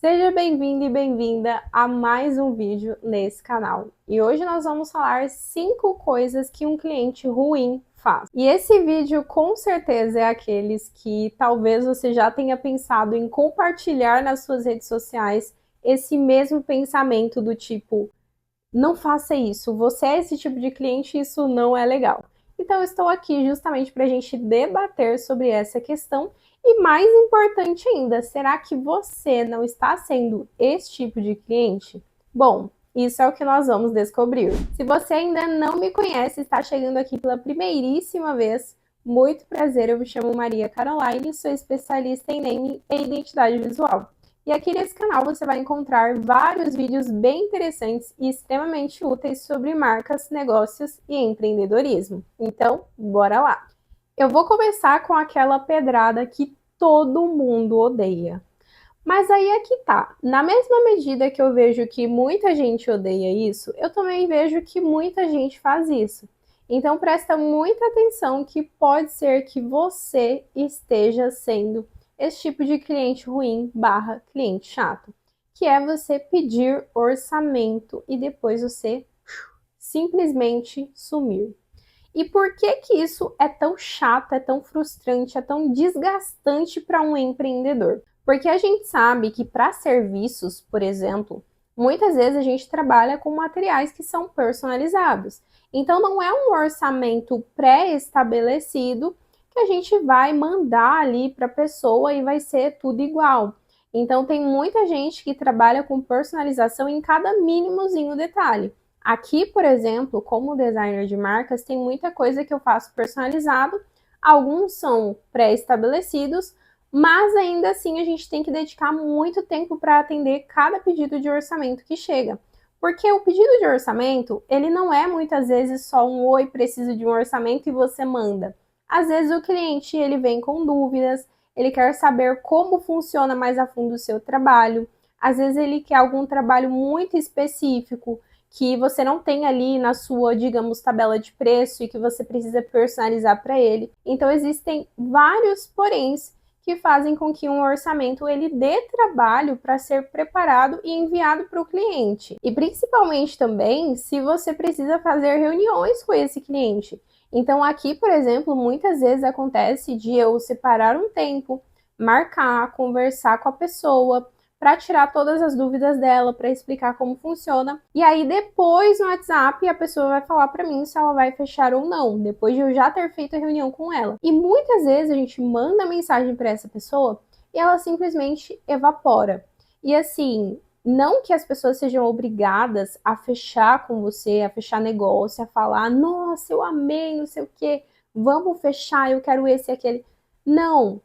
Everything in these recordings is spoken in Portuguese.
Seja bem-vindo e bem-vinda a mais um vídeo nesse canal. E hoje nós vamos falar 5 coisas que um cliente ruim faz. E esse vídeo com certeza é aqueles que talvez você já tenha pensado em compartilhar nas suas redes sociais esse mesmo pensamento do tipo, não faça isso, você é esse tipo de cliente e isso não é legal. Então eu estou aqui justamente para a gente debater sobre essa questão e mais importante ainda, será que você não está sendo esse tipo de cliente? Bom, isso é o que nós vamos descobrir. Se você ainda não me conhece, está chegando aqui pela primeiríssima vez, muito prazer, eu me chamo Maria Caroline, sou especialista em naming e identidade visual. E aqui nesse canal você vai encontrar vários vídeos bem interessantes e extremamente úteis sobre marcas, negócios e empreendedorismo. Então, bora lá! Eu vou começar com aquela pedrada que todo mundo odeia. Mas aí é que tá. Na mesma medida que eu vejo que muita gente odeia isso, eu também vejo que muita gente faz isso. Então presta muita atenção que pode ser que você esteja sendo esse tipo de cliente ruim barra cliente chato, que é você pedir orçamento e depois você simplesmente sumir. E por que que isso é tão chato, é tão frustrante, é tão desgastante para um empreendedor? Porque a gente sabe que para serviços, por exemplo, muitas vezes a gente trabalha com materiais que são personalizados. Então não é um orçamento pré-estabelecido que a gente vai mandar ali para a pessoa e vai ser tudo igual. Então tem muita gente que trabalha com personalização em cada mínimozinho detalhe. Aqui, por exemplo, como designer de marcas, tem muita coisa que eu faço personalizado, alguns são pré-estabelecidos, mas ainda assim a gente tem que dedicar muito tempo para atender cada pedido de orçamento que chega. Porque o pedido de orçamento, ele não é muitas vezes só um oi, preciso de um orçamento e você manda. Às vezes o cliente, ele vem com dúvidas, ele quer saber como funciona mais a fundo o seu trabalho, às vezes ele quer algum trabalho muito específico, que você não tem ali na sua, digamos, tabela de preço e que você precisa personalizar para ele. Então existem vários poréns que fazem com que um orçamento ele dê trabalho para ser preparado e enviado para o cliente. E principalmente também se você precisa fazer reuniões com esse cliente. Então aqui, por exemplo, muitas vezes acontece de eu separar um tempo, marcar, conversar com a pessoa, para tirar todas as dúvidas dela, para explicar como funciona. E aí depois no WhatsApp a pessoa vai falar para mim se ela vai fechar ou não, depois de eu já ter feito a reunião com ela. E muitas vezes a gente manda mensagem para essa pessoa e ela simplesmente evapora. E assim, não que as pessoas sejam obrigadas a fechar com você, a fechar negócio, a falar, nossa, eu amei, não sei o que, vamos fechar, eu quero esse e aquele. Não,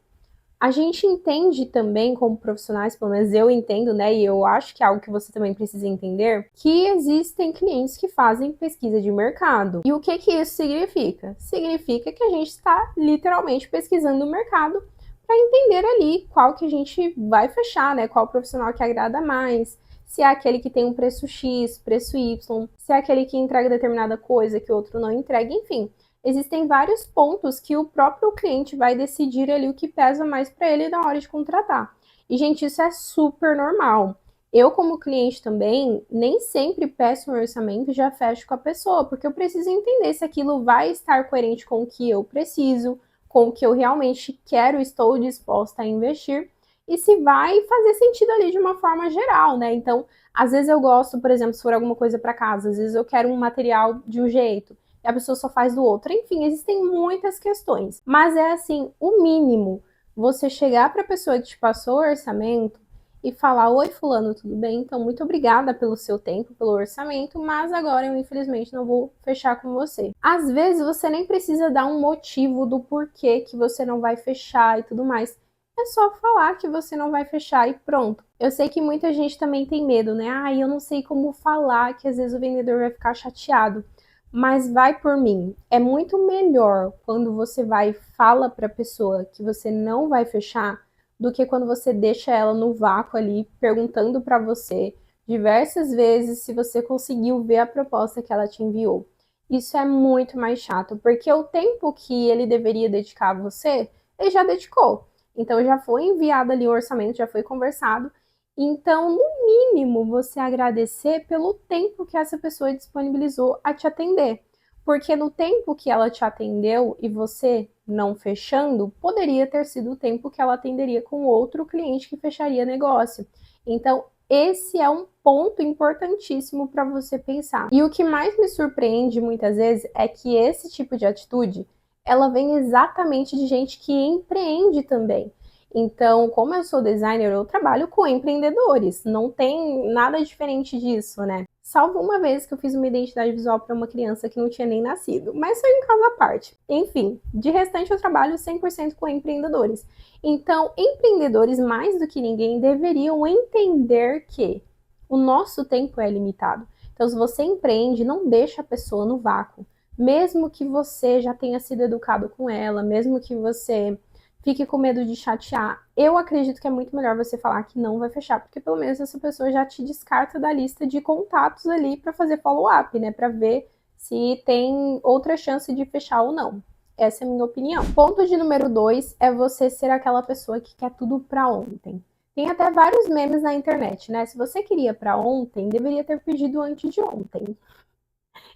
a gente entende também como profissionais, pelo menos eu entendo, né? E eu acho que é algo que você também precisa entender, que existem clientes que fazem pesquisa de mercado. E o que que isso significa? Significa que a gente está literalmente pesquisando o mercado para entender ali qual que a gente vai fechar, né? Qual profissional que agrada mais, se é aquele que tem um preço X, preço Y, se é aquele que entrega determinada coisa que o outro não entrega, enfim. Existem vários pontos que o próprio cliente vai decidir ali o que pesa mais para ele na hora de contratar. E, gente, isso é super normal. Eu, como cliente também, nem sempre peço um orçamento e já fecho com a pessoa, porque eu preciso entender se aquilo vai estar coerente com o que eu preciso, com o que eu realmente quero, estou disposta a investir, e se vai fazer sentido ali de uma forma geral, né? Então, às vezes eu gosto, por exemplo, se for alguma coisa para casa, às vezes eu quero um material de um jeito, e a pessoa só faz do outro. Enfim, existem muitas questões. Mas é assim, o mínimo, você chegar para a pessoa que te passou o orçamento e falar, oi fulano, tudo bem? Então, muito obrigada pelo seu tempo, pelo orçamento, mas agora eu infelizmente não vou fechar com você. Às vezes você nem precisa dar um motivo do porquê que você não vai fechar e tudo mais. É só falar que você não vai fechar e pronto. Eu sei que muita gente também tem medo, né? Ah, eu não sei como falar, que às vezes o vendedor vai ficar chateado. Mas vai por mim. É muito melhor quando você vai e fala para a pessoa que você não vai fechar do que quando você deixa ela no vácuo ali perguntando para você diversas vezes se você conseguiu ver a proposta que ela te enviou. Isso é muito mais chato, porque o tempo que ele deveria dedicar a você, ele já dedicou. Então já foi enviado ali o orçamento, já foi conversado Então, no mínimo, você agradecer pelo tempo que essa pessoa disponibilizou a te atender. Porque no tempo que ela te atendeu e você não fechando, poderia ter sido o tempo que ela atenderia com outro cliente que fecharia negócio. Então, esse é um ponto importantíssimo para você pensar. E o que mais me surpreende muitas vezes é que esse tipo de atitude, ela vem exatamente de gente que empreende também. Então, como eu sou designer, eu trabalho com empreendedores. Não tem nada diferente disso, né? Salvo uma vez que eu fiz uma identidade visual para uma criança que não tinha nem nascido, mas foi um caso à parte. Enfim, de restante eu trabalho 100% com empreendedores. Então, empreendedores, mais do que ninguém, deveriam entender que o nosso tempo é limitado. Então, se você empreende, não deixa a pessoa no vácuo. Mesmo que você já tenha sido educado com ela, mesmo que você fique com medo de chatear. Eu acredito que é muito melhor você falar que não vai fechar, porque pelo menos essa pessoa já te descarta da lista de contatos ali para fazer follow-up, né? Para ver se tem outra chance de fechar ou não. Essa é a minha opinião. Ponto de número 2 é você ser aquela pessoa que quer tudo para ontem. Tem até vários memes na internet, né? Se você queria para ontem, deveria ter pedido antes de ontem.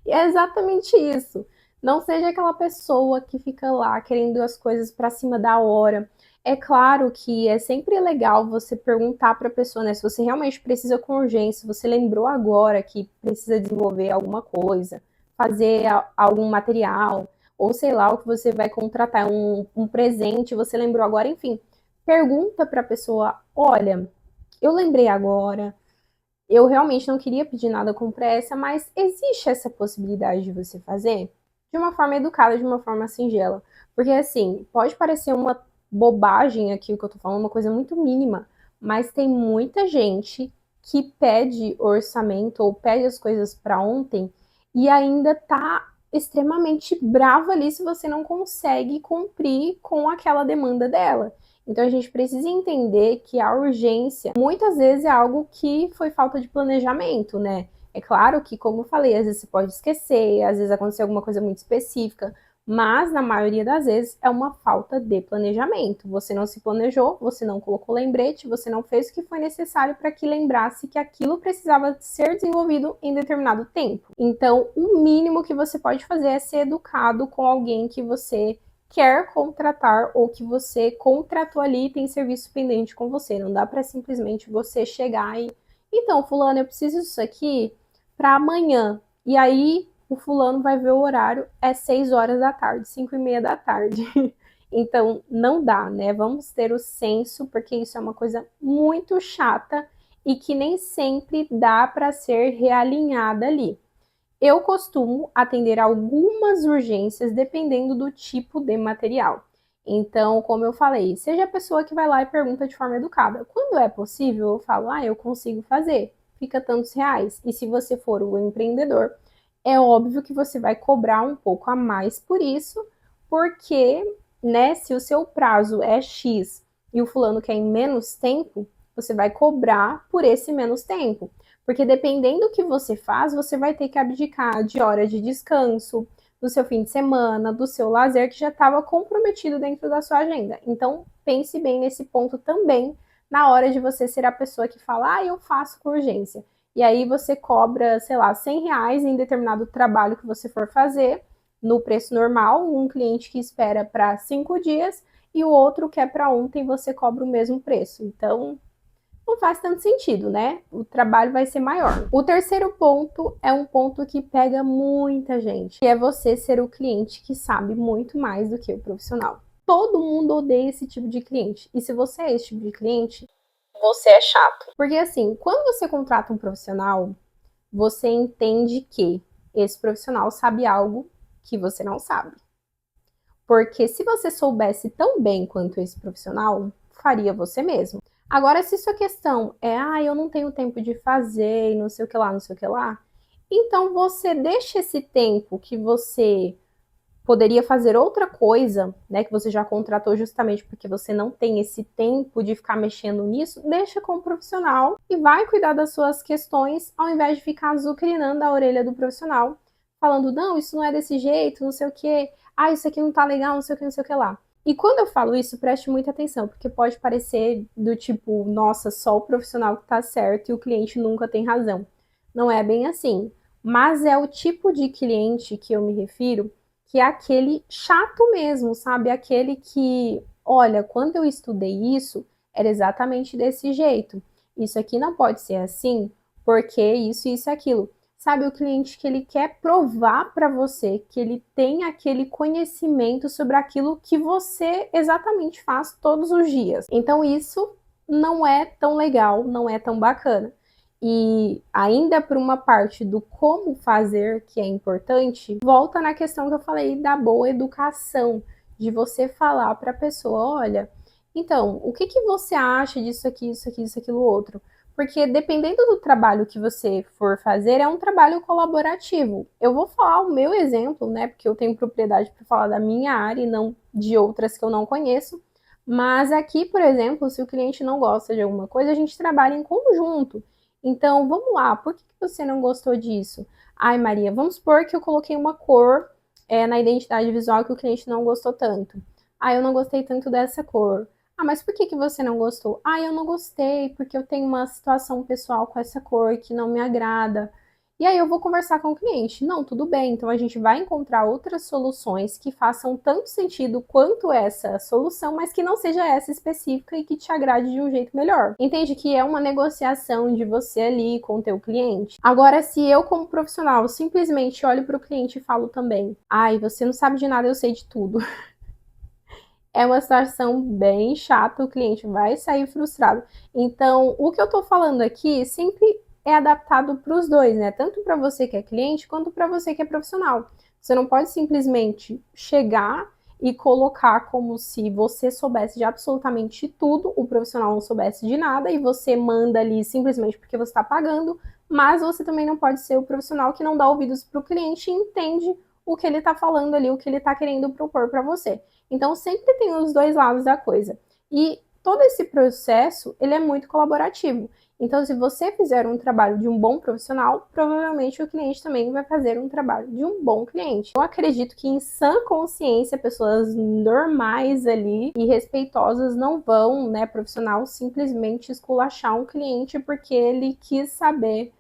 E é exatamente isso. Não seja aquela pessoa que fica lá querendo as coisas para cima da hora. É claro que é sempre legal você perguntar para a pessoa, né, se você realmente precisa com urgência, você lembrou agora que precisa desenvolver alguma coisa, fazer algum material, ou sei lá, o que você vai contratar, um presente, você lembrou agora, enfim. Pergunta para a pessoa, olha, eu lembrei agora, eu realmente não queria pedir nada com pressa, mas existe essa possibilidade de você fazer de uma forma educada, de uma forma singela. Porque, assim, pode parecer uma bobagem aqui o que eu tô falando, uma coisa muito mínima, mas tem muita gente que pede orçamento ou pede as coisas para ontem e ainda tá extremamente brava ali se você não consegue cumprir com aquela demanda dela. Então a gente precisa entender que a urgência muitas vezes é algo que foi falta de planejamento, né? É claro que, como eu falei, às vezes você pode esquecer, às vezes aconteceu alguma coisa muito específica, mas na maioria das vezes é uma falta de planejamento. Você não se planejou, você não colocou lembrete, você não fez o que foi necessário para que lembrasse que aquilo precisava ser desenvolvido em determinado tempo. Então, o mínimo que você pode fazer é ser educado com alguém que você quer contratar ou que você contratou ali e tem serviço pendente com você. Não dá para simplesmente você chegar e então, fulano, eu preciso disso aqui para amanhã. E aí o fulano vai ver o horário, é 6 horas da tarde, 5 e meia da tarde. Então, não dá, né? Vamos ter o senso, porque isso é uma coisa muito chata e que nem sempre dá para ser realinhada ali. Eu costumo atender algumas urgências dependendo do tipo de material. Então, como eu falei, seja a pessoa que vai lá e pergunta de forma educada. Quando é possível, eu falo, eu consigo fazer, fica tantos reais. E se você for o empreendedor, é óbvio que você vai cobrar um pouco a mais por isso, porque, né, se o seu prazo é X e o fulano quer em menos tempo, você vai cobrar por esse menos tempo. Porque dependendo do que você faz, você vai ter que abdicar de hora de descanso, do seu fim de semana, do seu lazer que já estava comprometido dentro da sua agenda. Então, pense bem nesse ponto também na hora de você ser a pessoa que fala, eu faço com urgência. E aí você cobra, sei lá, R$ 100 em determinado trabalho que você for fazer, no preço normal, um cliente que espera para 5 dias e o outro que é para ontem, você cobra o mesmo preço. Então, não faz tanto sentido, né? O trabalho vai ser maior. O terceiro ponto é um ponto que pega muita gente, que é você ser o cliente que sabe muito mais do que o profissional. Todo mundo odeia esse tipo de cliente. E se você é esse tipo de cliente, você é chato. Porque assim, quando você contrata um profissional, você entende que esse profissional sabe algo que você não sabe. Porque se você soubesse tão bem quanto esse profissional, faria você mesmo. Agora, se sua questão é, eu não tenho tempo de fazer, e não sei o que lá, não sei o que lá, então você deixa esse tempo que você poderia fazer outra coisa, né, que você já contratou justamente porque você não tem esse tempo de ficar mexendo nisso, deixa com o profissional e vai cuidar das suas questões, ao invés de ficar azucrinando a orelha do profissional, falando, não, isso não é desse jeito, não sei o que, isso aqui não tá legal, não sei o que lá. E quando eu falo isso, preste muita atenção, porque pode parecer do tipo, nossa, só o profissional que tá certo e o cliente nunca tem razão. Não é bem assim. Mas é o tipo de cliente que eu me refiro, que é aquele chato mesmo, sabe? Aquele que, olha, quando eu estudei isso, era exatamente desse jeito. Isso aqui não pode ser assim, porque isso e aquilo. Sabe, o cliente que ele quer provar para você que ele tem aquele conhecimento sobre aquilo que você exatamente faz todos os dias. Então isso não é tão legal, não é tão bacana. E ainda por uma parte do como fazer que é importante, volta na questão que eu falei da boa educação, de você falar para a pessoa, olha, então, o que que você acha disso aqui, isso aqui, isso aquilo outro? Porque dependendo do trabalho que você for fazer, é um trabalho colaborativo. Eu vou falar o meu exemplo, né? Porque eu tenho propriedade para falar da minha área e não de outras que eu não conheço. Mas aqui, por exemplo, se o cliente não gosta de alguma coisa, a gente trabalha em conjunto. Então, vamos lá, por que você não gostou disso? Ai, Maria, vamos supor que eu coloquei uma cor na identidade visual que o cliente não gostou tanto. Ah, eu não gostei tanto dessa cor. Ah, mas por que que você não gostou? Ah, eu não gostei porque eu tenho uma situação pessoal com essa cor que não me agrada. E aí eu vou conversar com o cliente. Não, tudo bem. Então a gente vai encontrar outras soluções que façam tanto sentido quanto essa solução, mas que não seja essa específica e que te agrade de um jeito melhor. Entende que é uma negociação de você ali com o teu cliente. Agora, se eu como profissional simplesmente olho para o cliente e falo também: "Ai, você não sabe de nada, eu sei de tudo". É uma situação bem chata, o cliente vai sair frustrado. Então, o que eu tô falando aqui sempre é adaptado para os dois, né? Tanto para você que é cliente, quanto para você que é profissional. Você não pode simplesmente chegar e colocar como se você soubesse de absolutamente tudo, o profissional não soubesse de nada, e você manda ali simplesmente porque você está pagando, mas você também não pode ser o profissional que não dá ouvidos para o cliente e entende o que ele está falando ali, o que ele está querendo propor para você. Então sempre tem os dois lados da coisa. E todo esse processo, ele é muito colaborativo. Então, se você fizer um trabalho de um bom profissional, provavelmente o cliente também vai fazer um trabalho de um bom cliente. Eu acredito que em sã consciência, pessoas normais ali e respeitosas não vão, né, profissional, simplesmente esculachar um cliente porque ele quis saber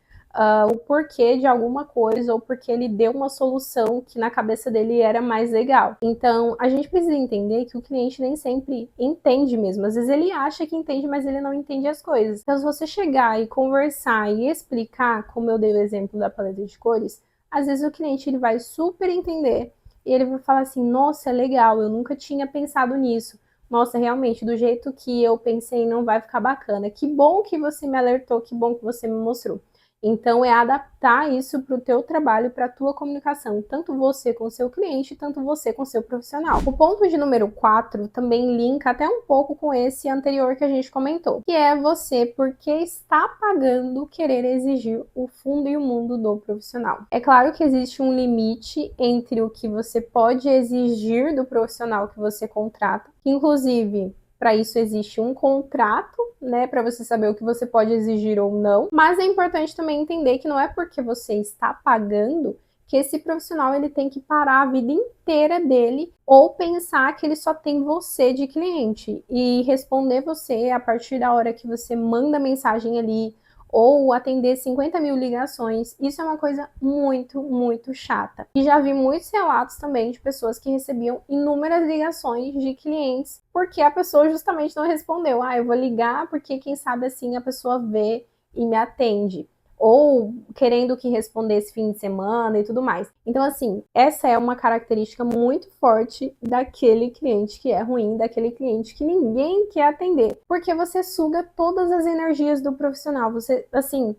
o porquê de alguma coisa ou porque ele deu uma solução que na cabeça dele era mais legal. Então, a gente precisa entender que o cliente nem sempre entende mesmo. Às vezes ele acha que entende, mas ele não entende as coisas. Então, se você chegar e conversar e explicar, como eu dei o exemplo da paleta de cores, às vezes o cliente ele vai super entender e ele vai falar assim: nossa, é legal, eu nunca tinha pensado nisso. Nossa, realmente, do jeito que eu pensei não vai ficar bacana. Que bom que você me alertou, que bom que você me mostrou. Então, é adaptar isso para o teu trabalho, para a tua comunicação, tanto você com o seu cliente, tanto você com o seu profissional. O ponto de número 4 também linka até um pouco com esse anterior que a gente comentou, que é você, porque está pagando, querer exigir o fundo e o mundo do profissional. É claro que existe um limite entre o que você pode exigir do profissional que você contrata, que inclusive para isso existe um contrato, né, para você saber o que você pode exigir ou não. Mas é importante também entender que não é porque você está pagando que esse profissional ele tem que parar a vida inteira dele ou pensar que ele só tem você de cliente e responder você a partir da hora que você manda mensagem ali ou atender 50 mil ligações. Isso é uma coisa muito, muito chata. E já vi muitos relatos também de pessoas que recebiam inúmeras ligações de clientes porque a pessoa justamente não respondeu. Ah, eu vou ligar porque quem sabe assim a pessoa vê e me atende. Ou querendo que respondesse fim de semana e tudo mais. Então, assim, essa é uma característica muito forte daquele cliente que é ruim, daquele cliente que ninguém quer atender. Porque você suga todas as energias do profissional. Você, assim,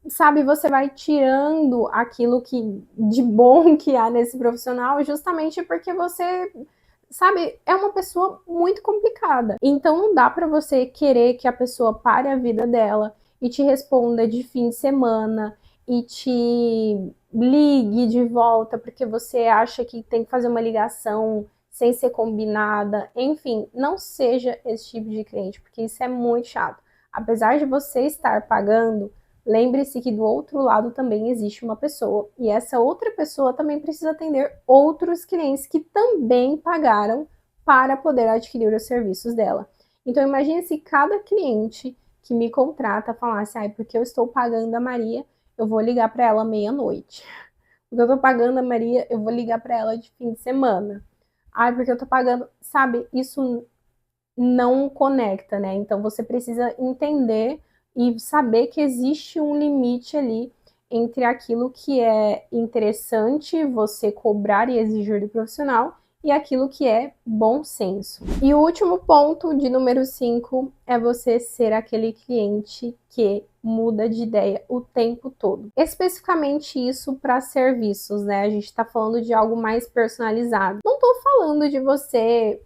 sabe, você vai tirando aquilo que de bom que há nesse profissional justamente porque você sabe, é uma pessoa muito complicada. Então não dá para você querer que a pessoa pare a vida dela e te responda de fim de semana e te ligue de volta porque você acha que tem que fazer uma ligação sem ser combinada. Enfim, não seja esse tipo de cliente, porque isso é muito chato. Apesar de você estar pagando, lembre-se que do outro lado também existe uma pessoa e essa outra pessoa também precisa atender outros clientes que também pagaram para poder adquirir os serviços dela. Então imagine se cada cliente que me contrata falasse, porque eu estou pagando a Maria, eu vou ligar para ela meia-noite. Porque eu estou pagando a Maria, eu vou ligar para ela de fim de semana. Porque eu estou pagando, sabe? Isso não conecta, né? Então você precisa entender e saber que existe um limite ali entre aquilo que é interessante você cobrar e exigir do profissional e aquilo que é bom senso. E o último ponto, de número 5, é você ser aquele cliente que muda de ideia o tempo todo. Especificamente isso para serviços, né? A gente está falando de algo mais personalizado. Não estou falando de você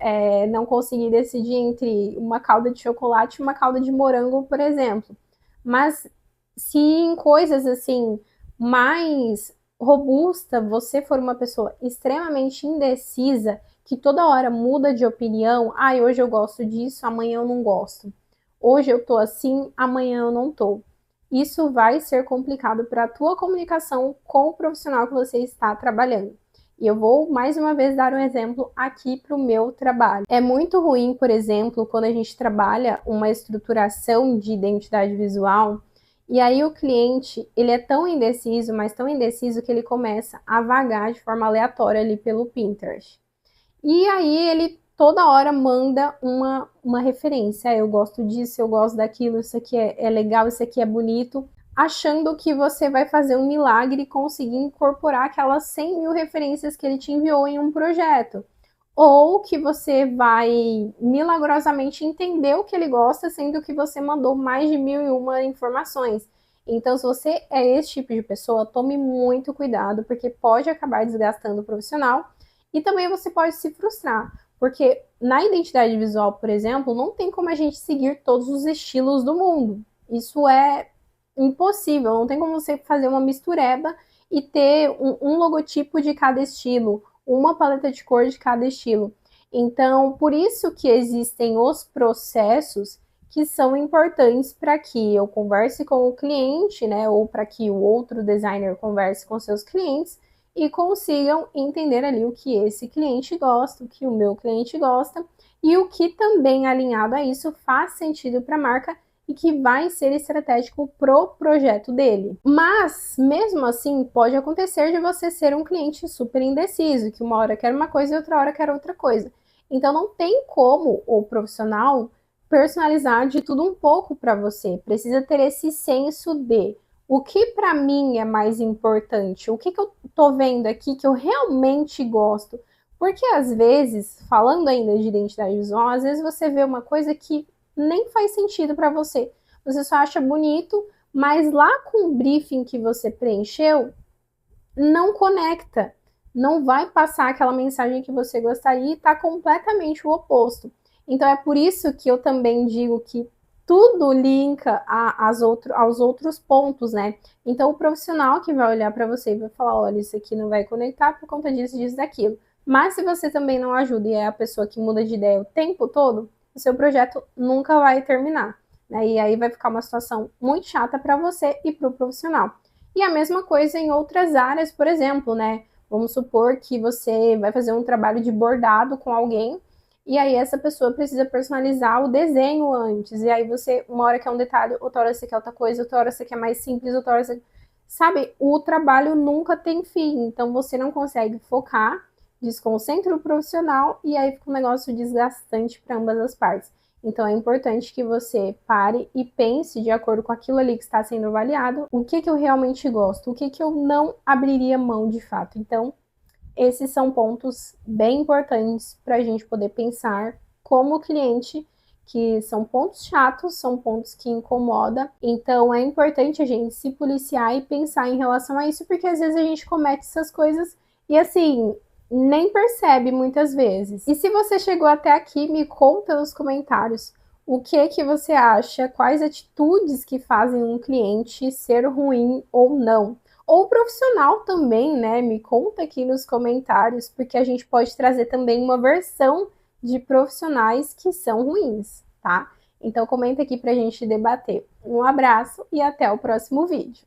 não conseguir decidir entre uma calda de chocolate e uma calda de morango, por exemplo. Mas se em coisas assim mais robusta, você for uma pessoa extremamente indecisa, que toda hora muda de opinião, hoje eu gosto disso, amanhã eu não gosto. Hoje eu tô assim, amanhã eu não tô. Isso vai ser complicado para a tua comunicação com o profissional que você está trabalhando. E eu vou mais uma vez dar um exemplo aqui para o meu trabalho. É muito ruim, por exemplo, quando a gente trabalha uma estruturação de identidade visual e aí o cliente, ele é tão indeciso, mas tão indeciso que ele começa a vagar de forma aleatória ali pelo Pinterest. E aí ele toda hora manda uma referência. Eu gosto disso, eu gosto daquilo, isso aqui é legal, isso aqui é bonito. Achando que você vai fazer um milagre e conseguir incorporar aquelas 100 mil referências que ele te enviou em um projeto. Ou que você vai milagrosamente entender o que ele gosta, sendo que você mandou mais de 1001 informações. Então, se você é esse tipo de pessoa, tome muito cuidado, porque pode acabar desgastando o profissional e também você pode se frustrar, porque na identidade visual, por exemplo, não tem como a gente seguir todos os estilos do mundo. Isso é impossível, não tem como você fazer uma mistureba e ter um logotipo de cada estilo, uma paleta de cor de cada estilo. Então, por isso que existem os processos que são importantes para que eu converse com o cliente, né, ou para que o outro designer converse com seus clientes e consigam entender ali o que esse cliente gosta, o que o meu cliente gosta e o que também alinhado a isso faz sentido para a marca e que vai ser estratégico pro projeto dele. Mas, mesmo assim, pode acontecer de você ser um cliente super indeciso, que uma hora quer uma coisa e outra hora quer outra coisa. Então, não tem como o profissional personalizar de tudo um pouco para você. Precisa ter esse senso de o que para mim é mais importante, o que eu tô vendo aqui que eu realmente gosto. Porque às vezes, falando ainda de identidade visual, às vezes você vê uma coisa que nem faz sentido para você. Você só acha bonito, mas lá com o briefing que você preencheu, não conecta. Não vai passar aquela mensagem que você gostaria e está completamente o oposto. Então é por isso que eu também digo que tudo linka aos outros pontos, né? Então o profissional que vai olhar para você e vai falar, olha, isso aqui não vai conectar por conta disso, disso, daquilo. Mas se você também não ajuda e é a pessoa que muda de ideia o tempo todo, o seu projeto nunca vai terminar, né? E aí vai ficar uma situação muito chata para você e para o profissional. E a mesma coisa em outras áreas, por exemplo, né? Vamos supor que você vai fazer um trabalho de bordado com alguém e aí essa pessoa precisa personalizar o desenho antes. E aí você, uma hora quer um detalhe, outra hora você quer outra coisa, outra hora você quer mais simples, outra hora você... Sabe, o trabalho nunca tem fim, então você não consegue focar, desconcentra o profissional e aí fica um negócio desgastante para ambas as partes. Então é importante que você pare e pense de acordo com aquilo ali que está sendo avaliado, o que eu realmente gosto, o que eu não abriria mão de fato. Então, esses são pontos bem importantes para a gente poder pensar como cliente, que são pontos chatos, são pontos que incomodam. Então é importante a gente se policiar e pensar em relação a isso, porque às vezes a gente comete essas coisas e assim, nem percebe muitas vezes. E se você chegou até aqui, me conta nos comentários o que você acha, quais atitudes que fazem um cliente ser ruim ou não. Ou profissional também, né? Me conta aqui nos comentários, porque a gente pode trazer também uma versão de profissionais que são ruins, tá? Então comenta aqui pra gente debater. Um abraço e até o próximo vídeo.